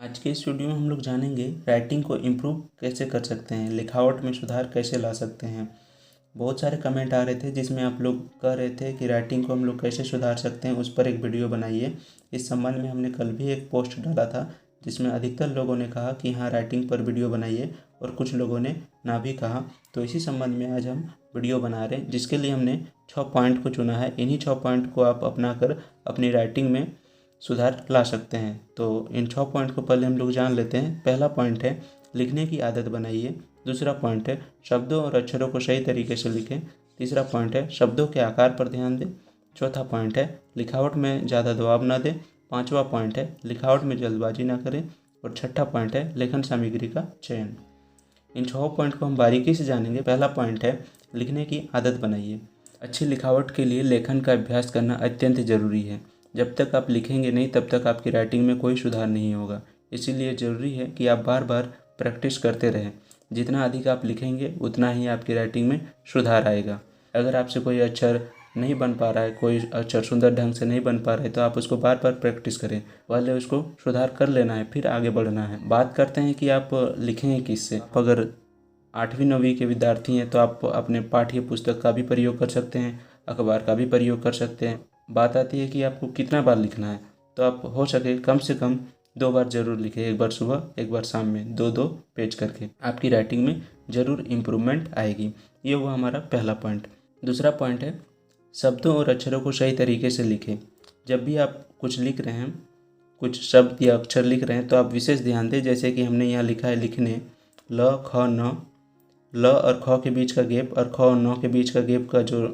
आज के इस वीडियो में हम लोग जानेंगे राइटिंग को इम्प्रूव कैसे कर सकते हैं, लिखावट में सुधार कैसे ला सकते हैं। बहुत सारे कमेंट आ रहे थे जिसमें आप लोग कह रहे थे कि राइटिंग को हम लोग कैसे सुधार सकते हैं, उस पर एक वीडियो बनाइए। इस संबंध में हमने कल भी एक पोस्ट डाला था जिसमें अधिकतर लोगों ने कहा कि हाँ राइटिंग पर वीडियो बनाइए और कुछ लोगों ने ना भी कहा। तो इसी संबंध में आज हम वीडियो बना रहे हैं जिसके लिए हमने 6 पॉइंट को चुना है। इन्हीं 6 पॉइंट को आप अपना कर अपनी राइटिंग में सुधार ला सकते हैं। तो इन 6 पॉइंट को पहले हम लोग जान लेते हैं। पहला पॉइंट है लिखने की आदत बनाइए। दूसरा पॉइंट है शब्दों और अक्षरों को सही तरीके से लिखें। तीसरा पॉइंट है शब्दों के आकार पर ध्यान दें। चौथा पॉइंट है लिखावट में ज़्यादा दबाव ना दें। पांचवा पॉइंट है लिखावट में जल्दबाजी ना करें। और छठा पॉइंट है लेखन सामग्री का चयन। इन 6 पॉइंट को हम बारीकी से जानेंगे। पहला पॉइंट है लिखने की आदत बनाइए। अच्छी लिखावट के लिए लेखन का अभ्यास करना अत्यंत ज़रूरी है। जब तक आप लिखेंगे नहीं तब तक आपकी राइटिंग में कोई सुधार नहीं होगा। इसीलिए ज़रूरी है कि आप बार बार प्रैक्टिस करते रहें। जितना अधिक आप लिखेंगे उतना ही आपकी राइटिंग में सुधार आएगा। अगर आपसे कोई अक्षर नहीं बन पा रहा है, कोई अक्षर सुंदर ढंग से नहीं बन पा रहा है, तो आप उसको बार बार प्रैक्टिस करें। पहले उसको सुधार कर लेना है, फिर आगे बढ़ना है। बात करते हैं कि आप लिखेंगे किससे। अगर 8वीं 9वीं के विद्यार्थी हैं तो आप अपने पाठ्य पुस्तक का भी प्रयोग कर सकते हैं, अखबार का भी प्रयोग कर सकते हैं। बात आती है कि आपको कितना बार लिखना है, तो आप हो सके कम से कम 2 बार ज़रूर लिखें। एक बार सुबह, एक बार शाम में, 2-2 पेज करके। आपकी राइटिंग में ज़रूर इम्प्रूवमेंट आएगी। ये हुआ हमारा पहला पॉइंट। दूसरा पॉइंट है शब्दों और अक्षरों को सही तरीके से लिखें। जब भी आप कुछ लिख रहे हैं, कुछ शब्द या अक्षर लिख रहे हैं, तो आप विशेष ध्यान दें। जैसे कि हमने यहाँ लिखा है लिखने, ल ख न, ल और ख के बीच का गैप और ख और न के बीच का गैप का जो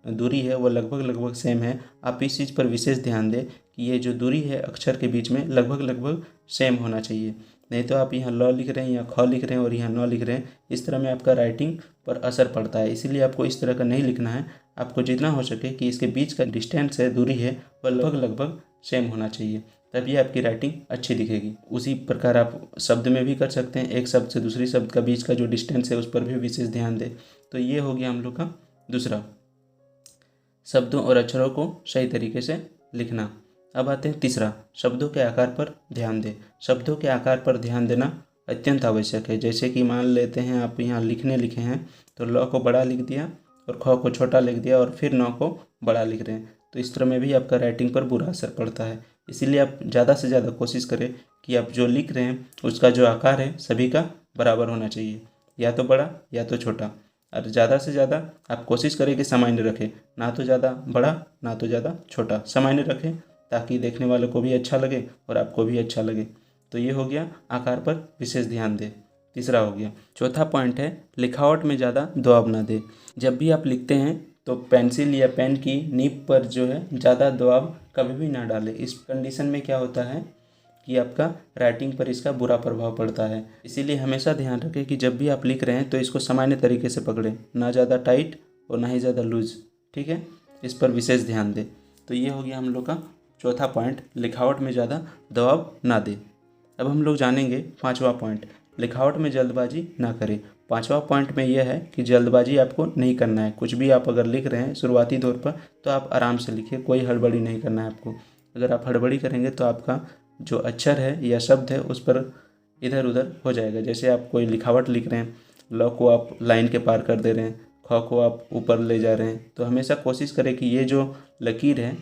दूरी है वो लगभग सेम है। आप इस चीज़ पर विशेष ध्यान दें कि ये जो दूरी है अक्षर के बीच में लगभग सेम होना चाहिए। नहीं तो आप यहाँ ल लिख रहे हैं या ख लिख रहे हैं और यहाँ न लिख रहे हैं, इस तरह में आपका राइटिंग पर असर पड़ता है। इसीलिए आपको इस तरह का नहीं लिखना है। आपको जितना हो सके कि इसके बीच का डिस्टेंस है, दूरी है, वह लगभग सेम होना चाहिए, तभी आपकी राइटिंग अच्छी दिखेगी। उसी प्रकार आप शब्द में भी कर सकते हैं। एक शब्द से दूसरी शब्द का बीच का जो डिस्टेंस है उस पर भी विशेष ध्यान दें। तो ये हो गया हम लोग का दूसरा, शब्दों और अक्षरों को सही तरीके से लिखना। अब आते हैं तीसरा, शब्दों के आकार पर ध्यान दें। शब्दों के आकार पर ध्यान देना अत्यंत आवश्यक है। जैसे कि मान लेते हैं आप यहाँ लिखने लिखे हैं तो ल को बड़ा लिख दिया और ख को छोटा लिख दिया और फिर न को बड़ा लिख रहे हैं, तो इस तरह में भी आपका राइटिंग पर बुरा असर पड़ता है। इसीलिए आप ज़्यादा से ज़्यादा कोशिश करें कि आप जो लिख रहे हैं उसका जो आकार है सभी का बराबर होना चाहिए, या तो बड़ा या तो छोटा। और ज़्यादा से ज़्यादा आप कोशिश करें कि सामान्य रखें, ना तो ज़्यादा बड़ा ना तो ज़्यादा छोटा, सामान्य रखें ताकि देखने वालों को भी अच्छा लगे और आपको भी अच्छा लगे। तो ये हो गया, आकार पर विशेष ध्यान दें। तीसरा हो गया। चौथा पॉइंट है लिखावट में ज़्यादा दबाव ना दें। जब भी आप लिखते हैं तो पेंसिल या पेन की नीब पर जो है ज़्यादा दबाव कभी भी ना डालें। इस कंडीशन में क्या होता है कि आपका राइटिंग पर इसका बुरा प्रभाव पड़ता है। इसीलिए हमेशा ध्यान रखें कि जब भी आप लिख रहे हैं तो इसको सामान्य तरीके से पकड़ें, ना ज़्यादा टाइट और ना ही ज़्यादा लूज। ठीक है, इस पर विशेष ध्यान दें। तो ये हो गया हम लोग का चौथा पॉइंट, लिखावट में ज़्यादा दबाव ना दें। अब हम लोग जानेंगे पाँचवा पॉइंट, लिखावट में जल्दबाजी ना करें। पाँचवा पॉइंट में यह है कि जल्दबाजी आपको नहीं करना है। कुछ भी आप अगर लिख रहे हैं शुरुआती तौर पर तो आप आराम से लिखिए, कोई हड़बड़ी नहीं करना है आपको। अगर आप हड़बड़ी करेंगे तो आपका जो अक्षर है या शब्द है उस पर इधर उधर हो जाएगा। जैसे आप कोई लिखावट लिख रहे हैं, ल को आप लाइन के पार कर दे रहे हैं, ख को आप ऊपर ले जा रहे हैं, तो हमेशा कोशिश करें कि ये जो लकीर है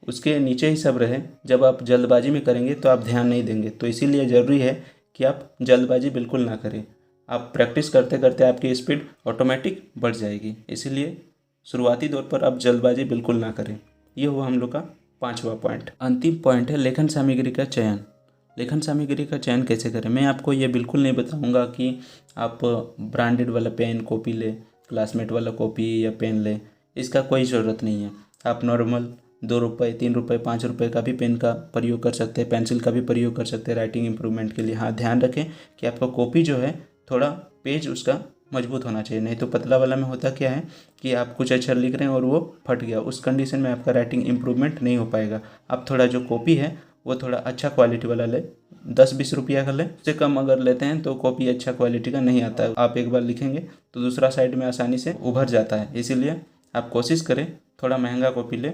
उसके नीचे ही सब रहे। जब आप जल्दबाजी में करेंगे तो आप ध्यान नहीं देंगे। तो इसीलिए ज़रूरी है कि आप जल्दबाजी बिल्कुल ना करें। आप प्रैक्टिस करते करते आपकी स्पीड ऑटोमेटिक बढ़ जाएगी। इसीलिए शुरुआती दौर पर आप जल्दबाजी बिल्कुल ना करें। ये हुआ हम लोग का पाँचवा पॉइंट। अंतिम पॉइंट है लेखन सामग्री का चयन। लेखन सामग्री का चयन कैसे करें, मैं आपको ये बिल्कुल नहीं बताऊंगा कि आप ब्रांडेड वाला पेन कॉपी ले, क्लासमेट वाला कॉपी या पेन ले। इसका कोई ज़रूरत नहीं है। आप नॉर्मल 2 रुपये 3 रुपये 5 रुपये का भी पेन का प्रयोग कर सकते हैं, पेंसिल का भी प्रयोग कर सकते हैं राइटिंग इम्प्रूवमेंट के लिए। हाँ, ध्यान रखें कि आपका कॉपी जो है थोड़ा पेज उसका मजबूत होना चाहिए। नहीं तो पतला वाला में होता क्या है कि आप कुछ अक्षर लिख रहे हैं और वो फट गया, उस कंडीशन में आपका राइटिंग इम्प्रूवमेंट नहीं हो पाएगा। आप थोड़ा जो कॉपी है वो थोड़ा अच्छा क्वालिटी वाला ले, 10-20 रुपया का ले। उससे कम अगर लेते हैं तो कॉपी अच्छा क्वालिटी का नहीं आता है। आप एक बार लिखेंगे तो दूसरा साइड में आसानी से उभर जाता है। इसीलिए आप कोशिश करें थोड़ा महंगा कॉपी ले,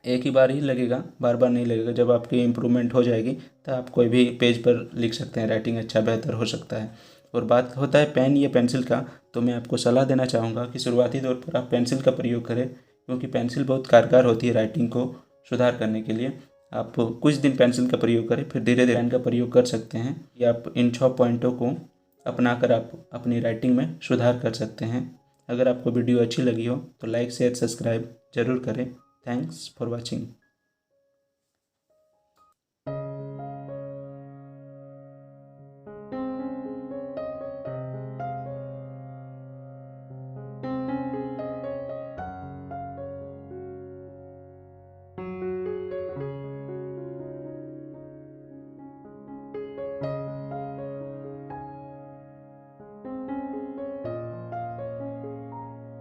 एक ही बार ही लगेगा, बार बार नहीं लगेगा। जब आपकी इम्प्रूवमेंट हो जाएगी तो आप कोई भी पेज पर लिख सकते हैं, राइटिंग अच्छा बेहतर हो सकता है। और बात होता है पेन या पेंसिल का, तो मैं आपको सलाह देना चाहूँगा कि शुरुआती तौर पर आप पेंसिल का प्रयोग करें, क्योंकि पेंसिल बहुत कारगर होती है राइटिंग को सुधार करने के लिए। आप कुछ दिन पेंसिल का प्रयोग करें, फिर धीरे धीरे पेन का प्रयोग कर सकते हैं। या आप इन 6 पॉइंटों को अपनाकर आप अपनी राइटिंग में सुधार कर सकते हैं। अगर आपको वीडियो अच्छी लगी हो तो लाइक शेयर सब्सक्राइब ज़रूर करें। Thanks for watching.